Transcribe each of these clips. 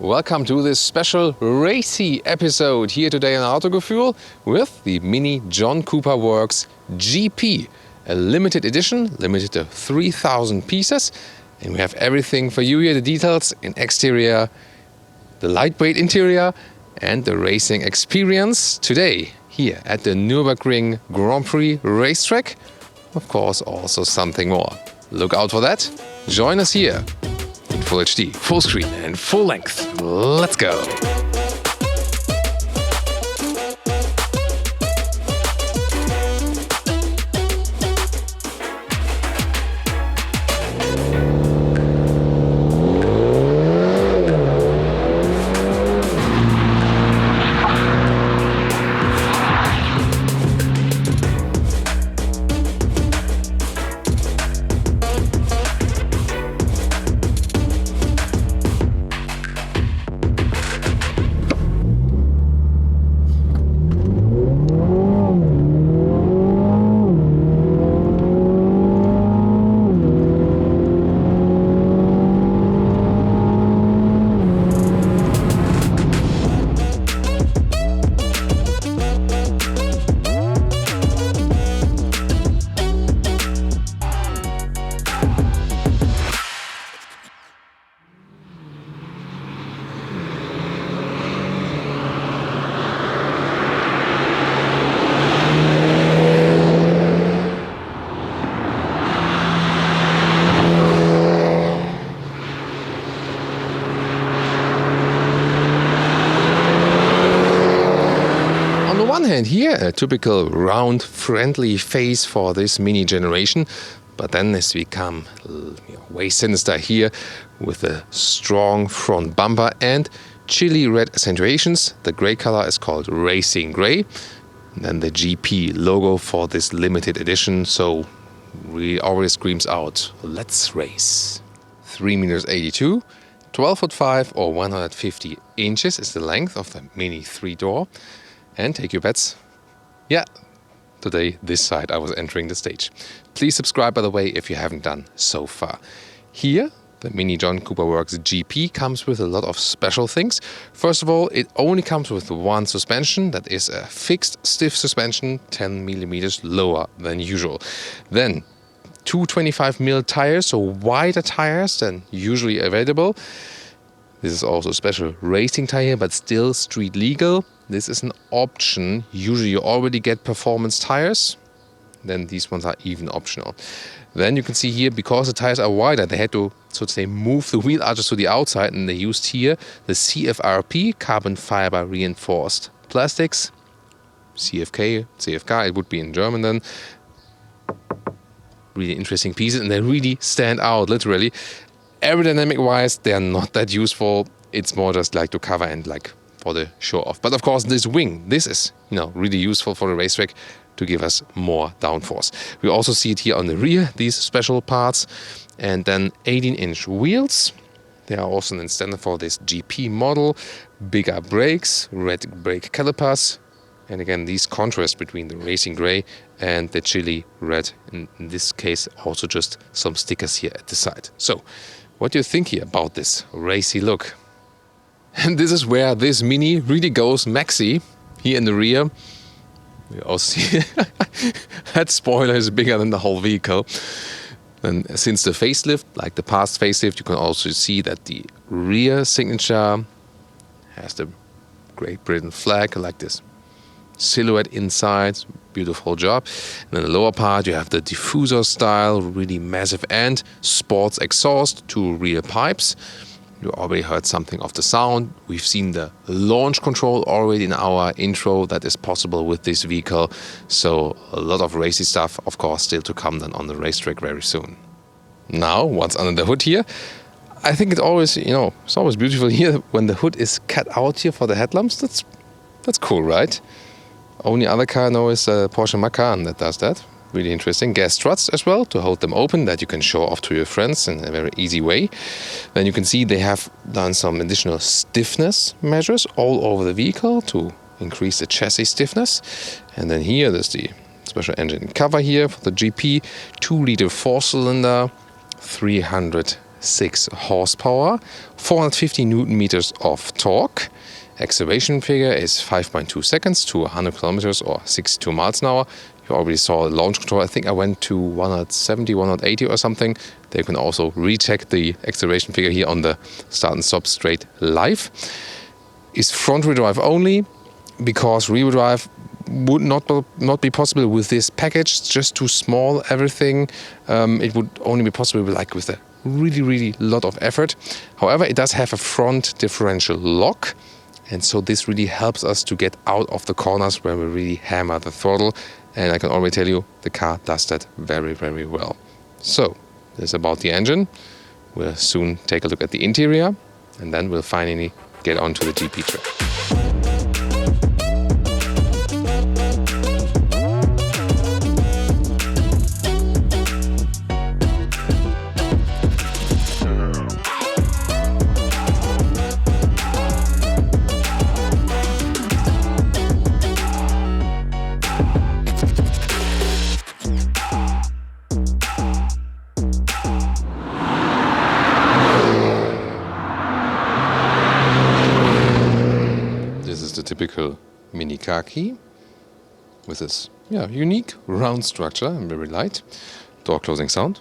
Welcome to this special racy episode here today on Autogefühl with the Mini John Cooper Works GP, a limited edition, limited to 3,000 pieces. And we have everything for you here, the details in exterior, the lightweight interior and the racing experience today here at the Nürburgring Grand Prix racetrack. Of course, also something more. Look out for that. Join us here. In Full HD, full screen and full length. Let's go! And here a typical round friendly face for this Mini generation, but then as we come way sinister here with a strong front bumper and chili red accentuations. The grey color is called Racing Grey, and then the GP logo for this limited edition, so really always screams out, let's race. 3.82 m, 12'5" or 150 inches is the length of the Mini 3-door. And take your bets. Yeah, today this side I was entering the stage. Please subscribe, by the way, if you haven't done so far. Here, the Mini John Cooper Works GP comes with a lot of special things. First of all, it only comes with one suspension. That is a fixed stiff suspension, 10 millimeters lower than usual. Then 225mm tires, so wider tires than usually available. This is also a special racing tire, but still street legal. This is an option. Usually you already get performance tires. Then these ones are even optional. Then you can see here, because the tires are wider, they had to, so to say, move the wheel arches to the outside, and they used here the CFRP, carbon fiber reinforced plastics. CFK, it would be in German then. Really interesting pieces, and they really stand out, literally. Aerodynamic wise, they are not that useful. It's more just like to cover and like for the show off. But of course, this wing, this is really useful for the racetrack to give us more downforce. We also see it here on the rear, these special parts, and then 18-inch wheels. They are also then standard for this GP model. Bigger brakes, red brake calipers, and again these contrast between the racing grey and the chili red. In this case, also just some stickers here at the side. So, what do you think here about this racy look? And this is where this Mini really goes maxi. Here in the rear, we also see that spoiler is bigger than the whole vehicle. And since the facelift, like the past facelift, you can also see that the rear signature has the Great Britain flag like this silhouette inside. Beautiful job. And then the lower part, you have the diffuser style, really massive end, sports exhaust, 2 rear pipes. You already heard something of the sound. We've seen the launch control already in our intro that is possible with this vehicle. So a lot of racy stuff, of course, still to come then on the racetrack very soon. Now, what's under the hood here? I think it's always, it's always beautiful here when the hood is cut out here for the headlamps. That's cool, right? Only other car I know is Porsche Macan that does that. Really interesting. Gas struts as well to hold them open, that you can show off to your friends in a very easy way. Then you can see they have done some additional stiffness measures all over the vehicle to increase the chassis stiffness. And then here there's the special engine cover here for the GP, 2-liter 4-cylinder, 300 6 horsepower, 450 Newton meters of torque. Acceleration figure is 5.2 seconds to 100 kilometers or 62 miles an hour. You already saw the launch control. I think I went to 170, 180 or something. There you can also recheck the acceleration figure here on the start and stop straight live. Is front wheel drive only, because rear wheel drive would not be possible with this package. It's just too small, everything. It would only be possible with a really lot of effort. However, it does have a front differential lock, and so this really helps us to get out of the corners where we really hammer the throttle. And I can already tell you, the car does that very well. So, this is about the engine. We'll soon take a look at the interior, and then we'll finally get onto the GP track. Typical Mini car key with this unique round structure and very light. Door closing sound.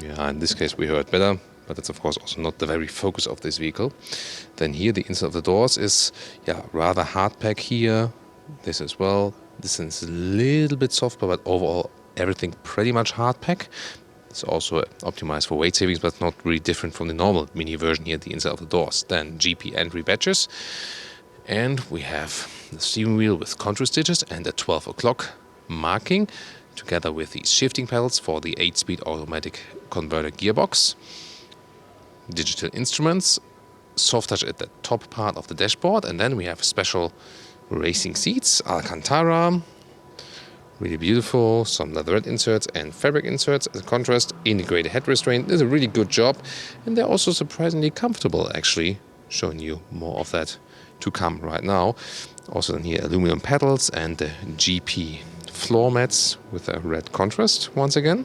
In this case we heard better, but that's of course also not the very focus of this vehicle. Then here the inside of the doors is rather hard pack here. This as well. This is a little bit softer, but overall everything pretty much hard pack. It's also optimized for weight savings, but not really different from the normal Mini version here, the inside of the doors. Then GP entry badges. And we have the steering wheel with control stitches and a 12 o'clock marking, together with these shifting pedals for the 8-speed automatic converter gearbox. Digital instruments, soft touch at the top part of the dashboard, and then we have special racing seats, Alcantara. Really beautiful, some leatherette inserts and fabric inserts. As a contrast, integrated head restraint is a really good job, and they're also surprisingly comfortable, actually, showing you more of that to come right now. Also in here, aluminum pedals and the GP floor mats with a red contrast once again.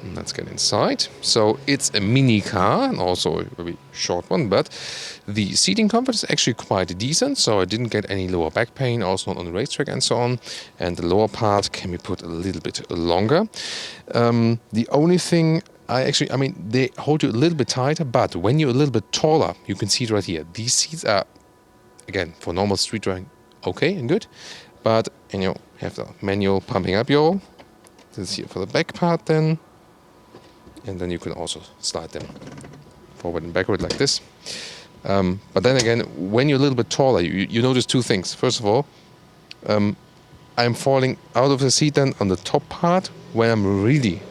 And let's get inside. So it's a mini car and also a very short one, but the seating comfort is actually quite decent, so I didn't get any lower back pain, also not on the racetrack and so on. And the lower part can be put a little bit longer. The only thing they hold you a little bit tighter, but when you're a little bit taller, you can see it right here. These seats are, again, for normal street driving, okay and good, but you have the manual pumping up yaw. This is here for the back part then. And then you can also slide them forward and backward like this. But then again, when you're a little bit taller, you notice two things. First of all, I'm falling out of the seat then on the top part when I'm really,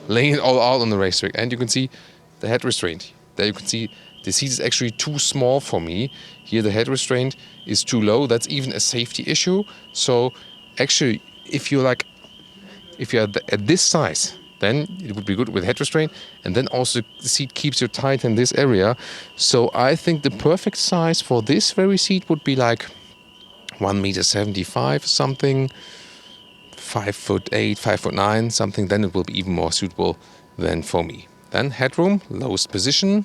laying it all out on the racetrack. And you can see the head restraint. There you can see the seat is actually too small for me. Here the head restraint is too low. That's even a safety issue. So actually, if you're at this size, then it would be good with head restraint, and then also the seat keeps you tight in this area. So I think the perfect size for this very seat would be like 1.75 meters something, 5'8", 5'9", something. Then it will be even more suitable than for me. Then headroom, lowest position,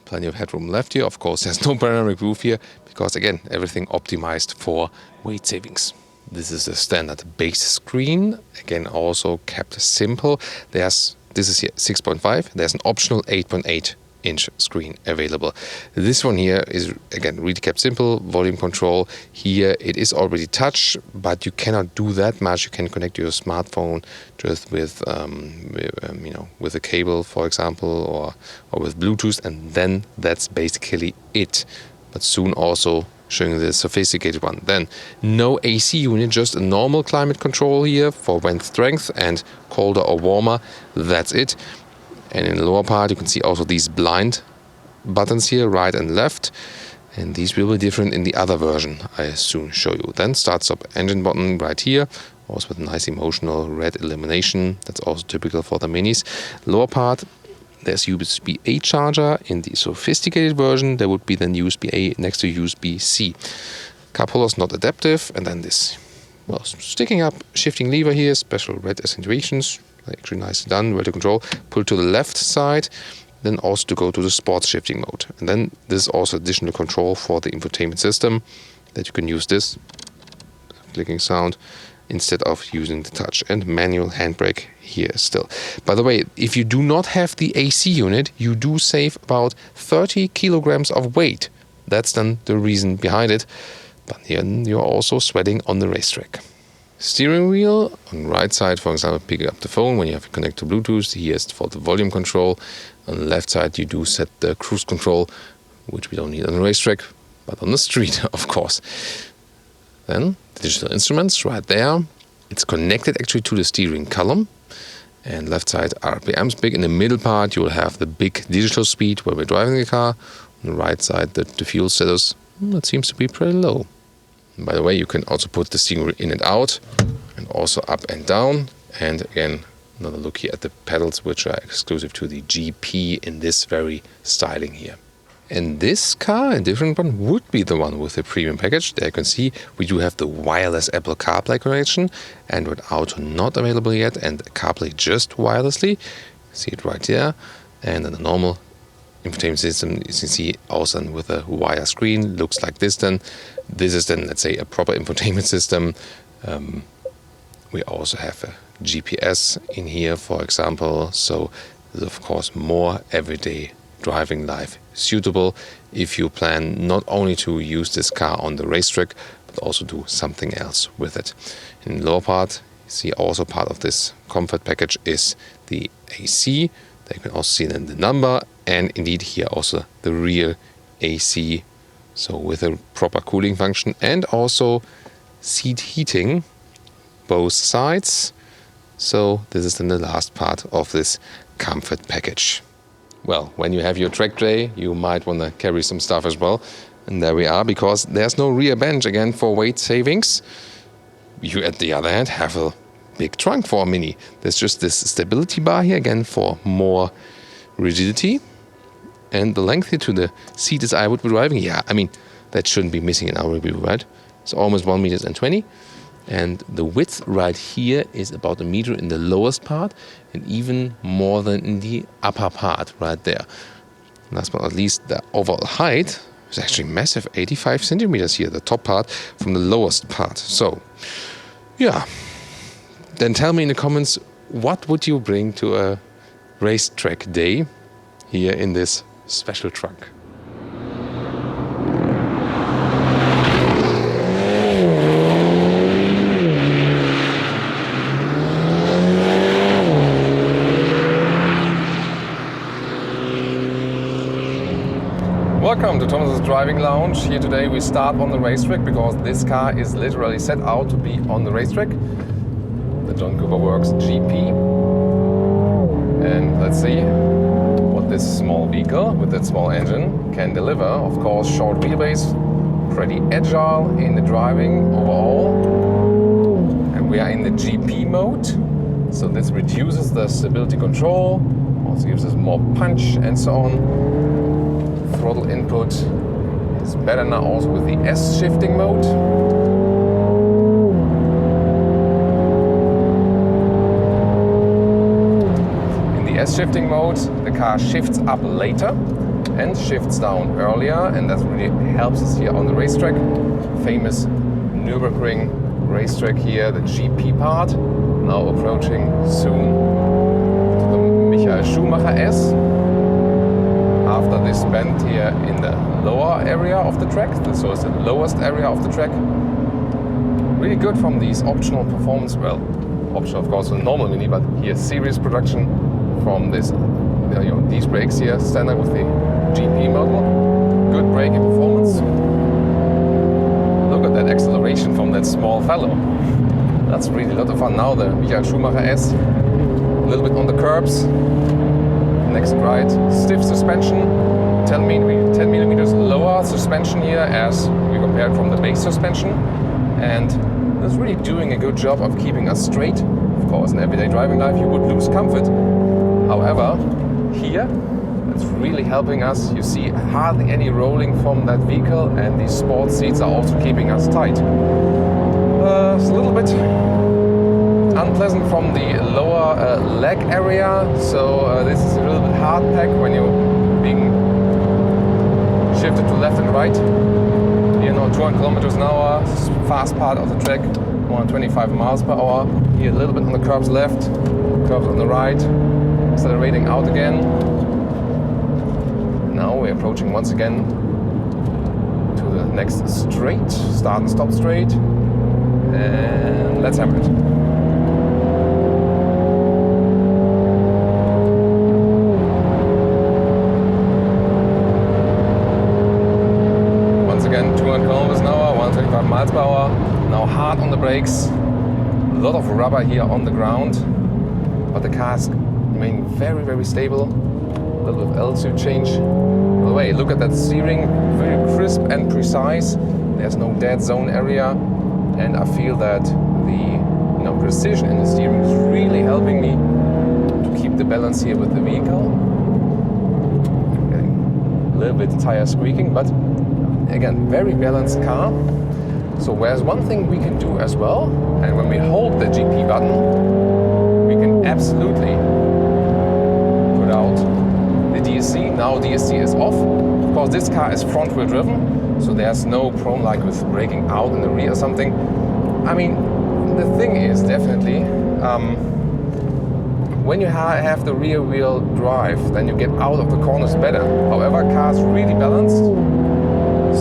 plenty of headroom left here. Of course, there's no panoramic roof here because again, everything optimized for weight savings. This is the standard base screen, again also kept simple. This is here 6.5, there's an optional 8.8 inch screen available. This one here is again really kept simple, volume control. Here it is already touch, but you cannot do that much. You can connect your smartphone just with a cable, for example, or with Bluetooth, and then that's basically it. But soon also showing the sophisticated one. Then no AC unit, just a normal climate control here for wind strength and colder or warmer. That's it. And in the lower part you can see also these blind buttons here, right and left. And these will be different in the other version I soon show you. Then start stop engine button right here, also with a nice emotional red illumination. That's also typical for the minis. Lower part, there's USB-A charger. In the sophisticated version, there would be then USB-A next to USB-C. Cup holders not adaptive, and then this, sticking up shifting lever here, special red accentuations. Actually nicely done, relative control. Pull to the left side, then also to go to the sports shifting mode. And then this is also additional control for the infotainment system, that you can use this clicking sound instead of using the touch, and manual handbrake here still. By the way, if you do not have the AC unit, you do save about 30 kilograms of weight. That's then the reason behind it. But then you're also sweating on the racetrack. Steering wheel on the right side, for example, picking up the phone when you have it connected to Bluetooth. Here is for the volume control. On the left side, you do set the cruise control, which we don't need on the racetrack, but on the street, of course. Then the digital instruments right there. It's connected actually to the steering column. And left side RPMs big. In the middle part, you will have the big digital speed where we're driving the car. On the right side, the fuel status. That seems to be pretty low. And by the way, you can also put the steering wheel in and out, and also up and down. And again, another look here at the pedals, which are exclusive to the GP in this very styling here. And this car, a different one, would be the one with the premium package. There you can see we do have the wireless Apple CarPlay connection, Android Auto not available yet, and CarPlay just wirelessly. See it right there. And then the normal infotainment system, you can see also with a wire screen, looks like this then. This is then, let's say, a proper infotainment system. We also have a GPS in here, for example. So this is, of course, more everyday driving life suitable if you plan not only to use this car on the racetrack, but also do something else with it. In the lower part, you see also part of this comfort package is the AC. There you can also see then the number, and indeed here also the real AC, so with a proper cooling function, and also seat heating, both sides. So this is then the last part of this comfort package. Well, when you have your track day, you might want to carry some stuff as well. And there we are, because there's no rear bench again for weight savings. You, at the other hand, have a big trunk for a Mini. There's just this stability bar here again for more rigidity. And the length here to the seat as I would be driving, yeah, I mean, that shouldn't be missing in our review, right? It's almost 1.20 meters. And the width right here is about 1 meter in the lowest part, and even more than in the upper part right there. Last but not least, the overall height is actually massive, 85 centimeters here, the top part from the lowest part. So, yeah. Then tell me in the comments, what would you bring to a racetrack day here in this special truck? Welcome to Thomas's Driving Lounge. Here today we start on the racetrack because this car is literally set out to be on the racetrack. The John Cooper Works GP. And let's see what this small vehicle with that small engine can deliver. Of course, short wheelbase, pretty agile in the driving overall. And we are in the GP mode. So this reduces the stability control, also gives us more punch and so on. Throttle input is better now also with the S shifting mode. In the S shifting mode, the car shifts up later and shifts down earlier, and that really helps us here on the racetrack. Famous Nürburgring racetrack here, the GP part, now approaching soon to the Michael Schumacher S. After this bend here in the lower area of the track, so it's the lowest area of the track. Really good from these optional performance, well, optional of course, a normal Mini, but here series production from this, these brakes here, standard with the GP model. Good braking performance. Look at that acceleration from that small fellow. That's really a lot of fun. Now the Michael Schumacher S, a little bit on the curbs. Next right, stiff suspension, 10 millimeters lower suspension here as we compared from the base suspension, and it's really doing a good job of keeping us straight. Of course, in everyday driving life you would lose comfort. However, here it's really helping us. You see hardly any rolling from that vehicle, and these sports seats are also keeping us tight. It's a little bit unpleasant from the lower leg area. So this is a little bit hard pack when you're being shifted to left and right. 200 kilometers an hour, fast part of the track, 125 miles per hour. Here a little bit on the curbs left, curbs on the right, accelerating out again. Now we're approaching once again to the next straight, start and stop straight, and let's hammer it. Once again, 200 kilometers an hour, 125 miles per hour. Now hard on the brakes, a lot of rubber here on the ground, but the car is remaining very, very stable. A little bit of altitude change. By the way, look at that steering, very crisp and precise. There's no dead zone area, and I feel that the precision in the steering is really helping me to keep the balance here with the vehicle. Getting a little bit tire squeaking, but again, very balanced car. So there's one thing we can do as well, and when we hold the GP button, we can absolutely put out the DSC. Now DSC is off. Of course, this car is front wheel driven, so there's no problem like with braking out in the rear or something. I mean, the thing is definitely, when you have the rear wheel drive, then you get out of the corners better. However, car's really balanced,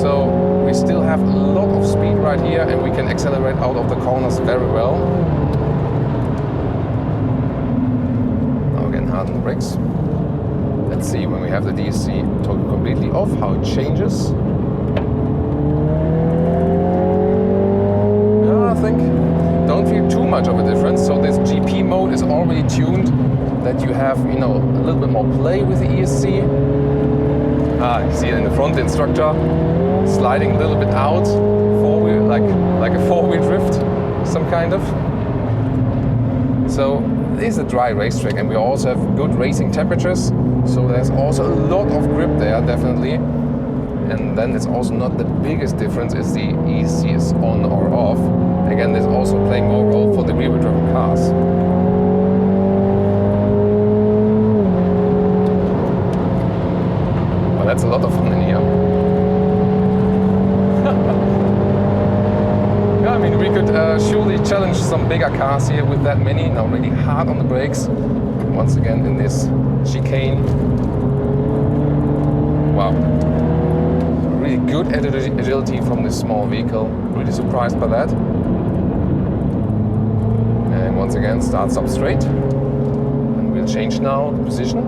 so we still have a lot of speed right here, and we can accelerate out of the corners very well. Now again, hard on the brakes. Let's see when we have the DSC toggled completely off, how it changes. Yeah, I think don't feel too much of a difference. So this GP mode is already tuned that you have, a little bit more play with the ESC. You see it in the front, the instructor sliding a little bit out, four-wheel, like a four-wheel drift, some kind of. So this is a dry racetrack, and we also have good racing temperatures. So there's also a lot of grip there, definitely. And then it's also not the biggest difference is the ESC is on or off. Again, there's also playing more role for the rear-wheel driven cars. But that's a lot of fun in here. Yeah, I mean, we could surely challenge some bigger cars here with that Mini. Now really hard on the brakes. Once again in this chicane. Wow. Really good agility from this small vehicle. Really surprised by that. And once again, starts up straight. And we'll change now the position.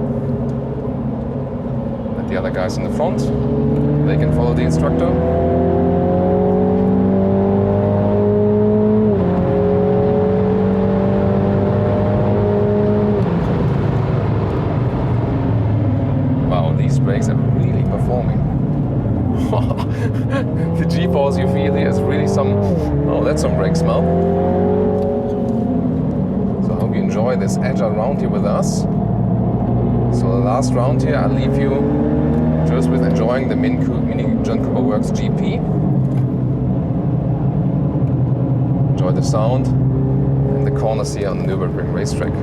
Let the other guys in the front, they can follow the instructor. Brakes are really performing. The G-force you feel here is really that's some brake smell. So I hope you enjoy this agile round here with us. So the last round here, I'll leave you just with enjoying the Mini John Cooper Works GP. Enjoy the sound and the corners here on the Nürburgring racetrack.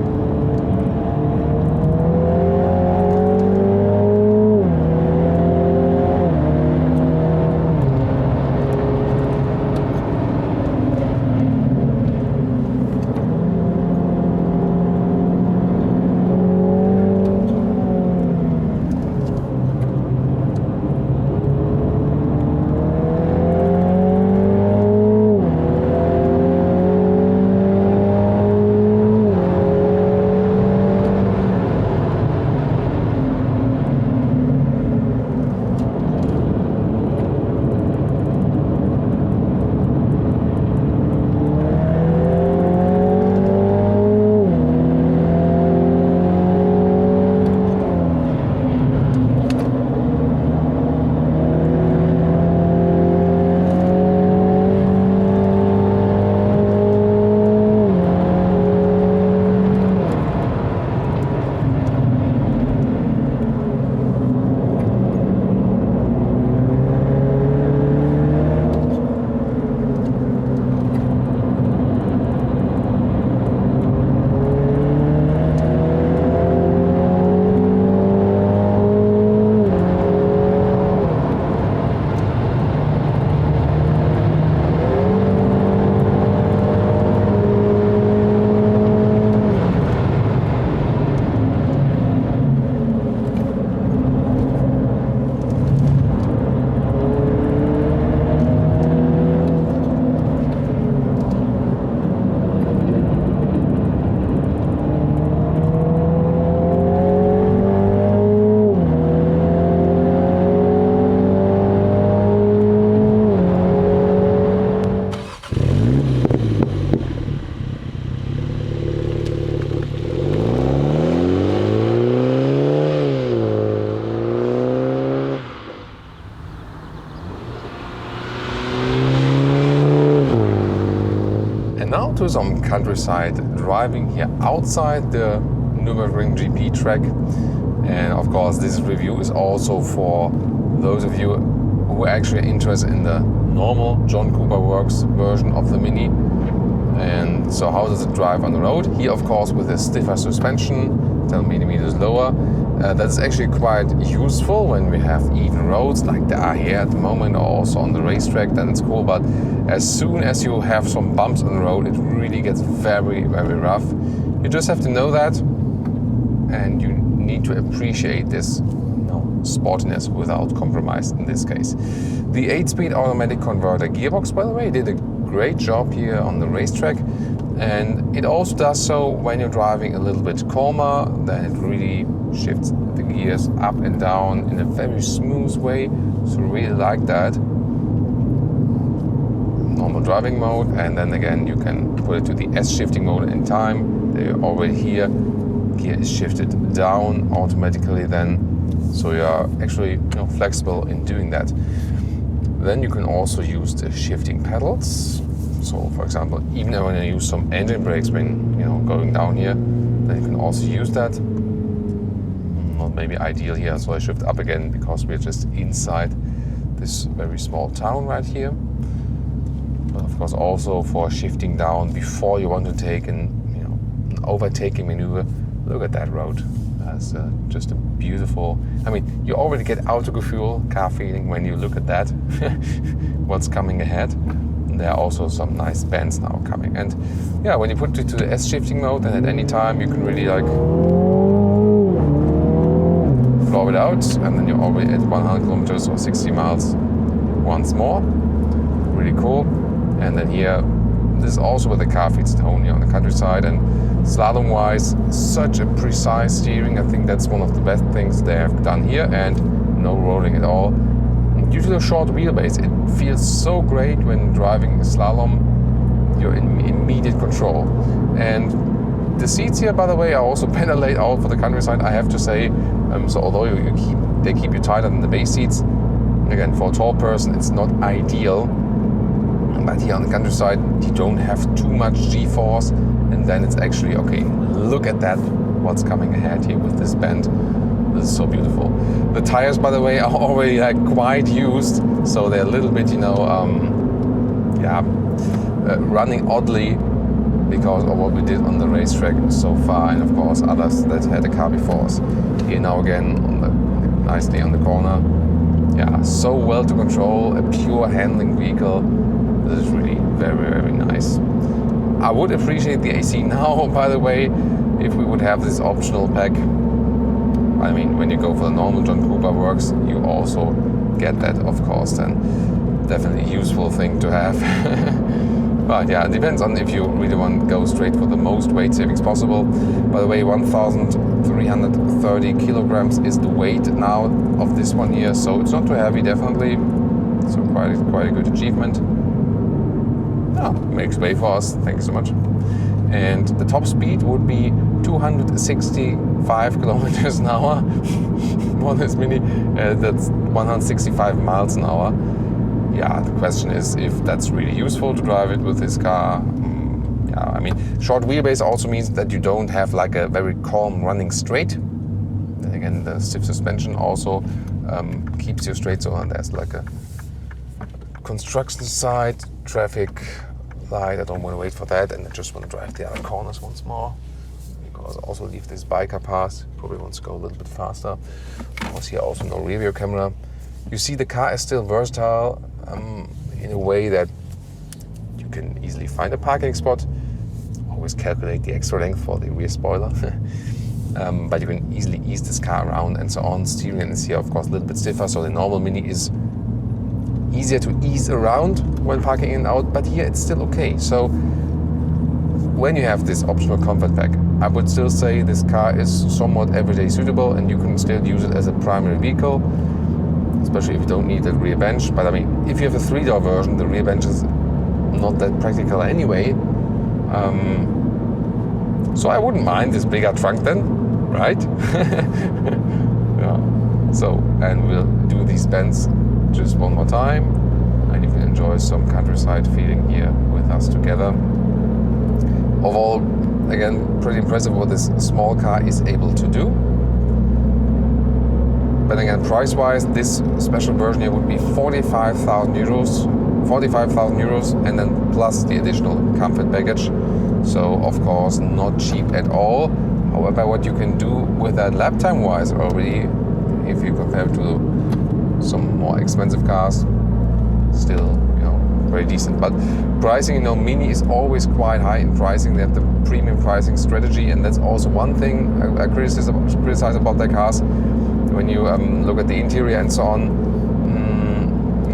to some countryside driving here outside the Nürburgring GP track. And of course, this review is also for those of you who are actually interested in the normal John Cooper Works version of the Mini. And so how does it drive on the road? Here, of course, with a stiffer suspension, 10 millimeters lower. That's actually quite useful when we have even roads like there are here at the moment, or also on the racetrack, then it's cool. But as soon as you have some bumps on the road, it really gets very, very rough. You just have to know that, and you need to appreciate this sportiness without compromise in this case. The 8-speed automatic converter gearbox, by the way, did a great job here on the racetrack, and it also does so when you're driving a little bit calmer. Then it really shifts the gears up and down in a very smooth way, so really like that. Normal driving mode, and then again you can put it to the S shifting mode in time. They're already here. Gear is shifted down automatically then, so you are actually flexible in doing that. Then you can also use the shifting pedals. So for example, even when you use some engine brakes when going down here, then you can also use that. Not maybe ideal here, so I shift up again because we're just inside this very small town right here. But of course also for shifting down before you want to take an overtaking maneuver. Look at that road. That's just a beautiful. I mean, you already get Autogefühl car feeling when you look at that. What's coming ahead. And there are also some nice bends now coming. And yeah, when you put it to the S shifting mode, then at any time you can really blow it out, and then you're already at 100 kilometers or 60 miles once more. Really cool. And then here, this is also where the car feeds tone here on the countryside. And slalom wise, such a precise steering. I think that's one of the best things they have done here, and no rolling at all. Due to the short wheelbase, it feels so great when driving a slalom. You're in immediate control. And the seats here, by the way, are also better laid out for the countryside, I have to say. So although they keep you tighter than the base seats, again, for a tall person, it's not ideal. But here on the countryside, you don't have too much G-force, and then it's actually okay. Look at that, what's coming ahead here with this bend. This is so beautiful. The tires, by the way, are already quite used, so they're a little bit, running oddly because of what we did on the racetrack so far, and of course others that had a car before us. Here now again, nicely on the corner. Yeah, so well to control, a pure handling vehicle. This is really very, very nice. I would appreciate the AC now, by the way, if we would have this optional pack. I mean, when you go for the normal John Cooper Works, you also get that, of course, then definitely a useful thing to have. But yeah, it depends on if you really want to go straight for the most weight savings possible. By the way, 1,330 kilograms is the weight now of this one here, so it's not too heavy, definitely. So quite a good achievement. Makes way for us, thank you so much. And the top speed would be 265 kilometers an hour for this Mini. That's 165 miles an hour. Yeah, the question is if that's really useful to drive it with this car. Yeah, I mean, short wheelbase also means that you don't have a very calm running straight. Then again, the stiff suspension also keeps you straight. So there's a construction site, traffic light. I don't want to wait for that, and I just want to drive the other corners once more. Because I also leave this biker pass. Probably wants to go a little bit faster. Of course, here also no rear view camera. You see, the car is still versatile in a way that you can easily find a parking spot. Always calculate the extra length for the rear spoiler. But you can easily ease this car around and so on. Steering is here, of course, a little bit stiffer, so the normal Mini is easier to ease around when parking in and out, but here it's still okay. So when you have this optional comfort pack, I would still say this car is somewhat everyday suitable, and you can still use it as a primary vehicle, especially if you don't need a rear bench. But I mean, if you have a 3-door version, the rear bench is not that practical anyway. So I wouldn't mind this bigger trunk then, right? Yeah. So, and we'll do these bends just one more time, and you can enjoy some countryside feeling here with us together. Overall, again, pretty impressive what this small car is able to do. But again, price-wise, this special version here would be 45,000 euros, and then plus the additional comfort package. So of course, not cheap at all. However, what you can do with that lap time-wise already, if you compare it to some more expensive cars, still, very decent. But pricing, Mini is always quite high in pricing. They have the premium pricing strategy, and that's also one thing I criticize about their cars. When you look at the interior and so on,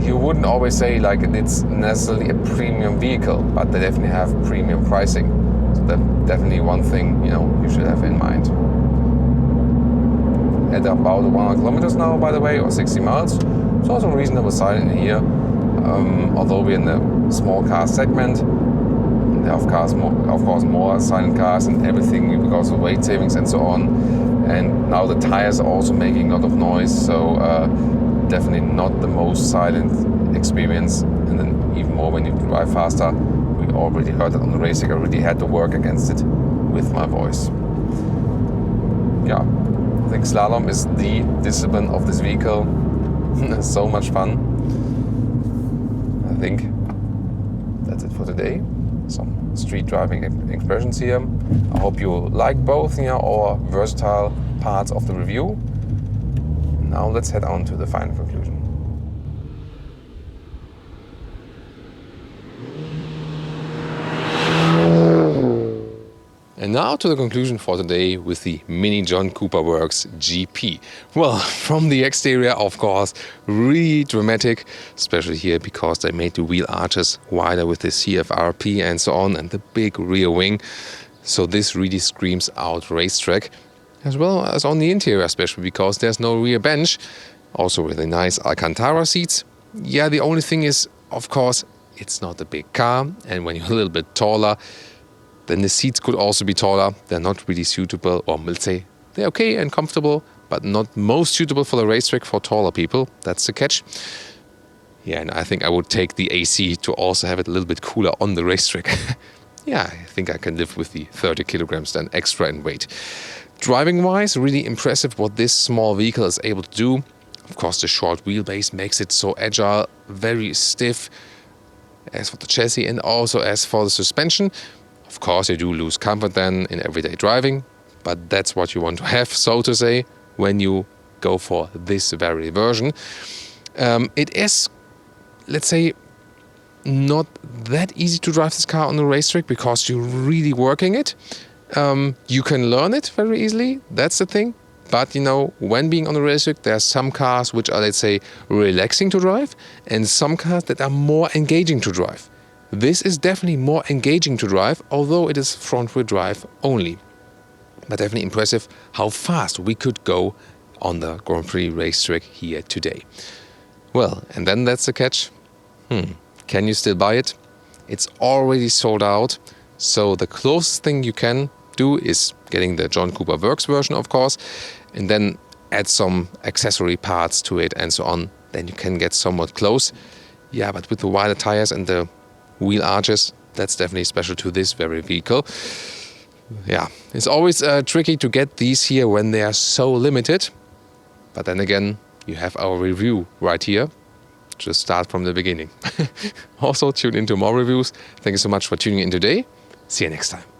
you wouldn't always say like it's necessarily a premium vehicle, but they definitely have premium pricing. So that's definitely one thing you should have in mind. At about 100 kilometers now, by the way, or 60 miles. It's also reasonable silent in here. Although we're in the small car segment, there are of course more silent cars and everything because of weight savings and so on. And now the tires are also making a lot of noise, so definitely not the most silent experience. And then even more when you drive faster. We already heard it on the racetrack. I really had to work against it with my voice. Yeah, I think slalom is the discipline of this vehicle. So much fun. I think that's it for today. Some street driving expressions here. I hope you like both our versatile parts of the review. Now let's head on to the final conclusion. And now to the conclusion for today with the Mini John Cooper Works GP. Well, from the exterior, of course, really dramatic, especially here because they made the wheel arches wider with the CFRP and so on, and the big rear wing. So this really screams out racetrack, as well as on the interior, especially because there's no rear bench. Also really nice Alcantara seats. Yeah, the only thing is, of course, it's not a big car, and when you're a little bit taller, then the seats could also be taller. They're not really suitable, or let's say they're okay and comfortable, but not most suitable for the racetrack for taller people. That's the catch. Yeah, and I think I would take the AC to also have it a little bit cooler on the racetrack. Yeah, I think I can live with the 30 kilograms then extra in weight. Driving-wise, really impressive what this small vehicle is able to do. Of course, the short wheelbase makes it so agile, very stiff, as for the chassis and also as for the suspension. Of course, you do lose comfort then in everyday driving, but that's what you want to have, so to say, when you go for this very version. It is, let's say, not that easy to drive this car on the racetrack because you're really working it. You can learn it very easily, that's the thing. But when being on the racetrack, there are some cars which are, let's say, relaxing to drive, and some cars that are more engaging to drive. This is definitely more engaging to drive, although it is front-wheel drive only. But definitely impressive how fast we could go on the Grand Prix racetrack here today. Well, and then that's the catch. Can you still buy it? It's already sold out, so the closest thing you can do is getting the John Cooper Works version, of course, and then add some accessory parts to it and so on. Then you can get somewhat close. Yeah, but with the wider tires and the wheel arches, that's definitely special to this very vehicle. Yeah, it's always tricky to get these here when they are so limited. But then again, you have our review right here. Just start from the beginning. Also, tune into more reviews. Thank you so much for tuning in today. See you next time.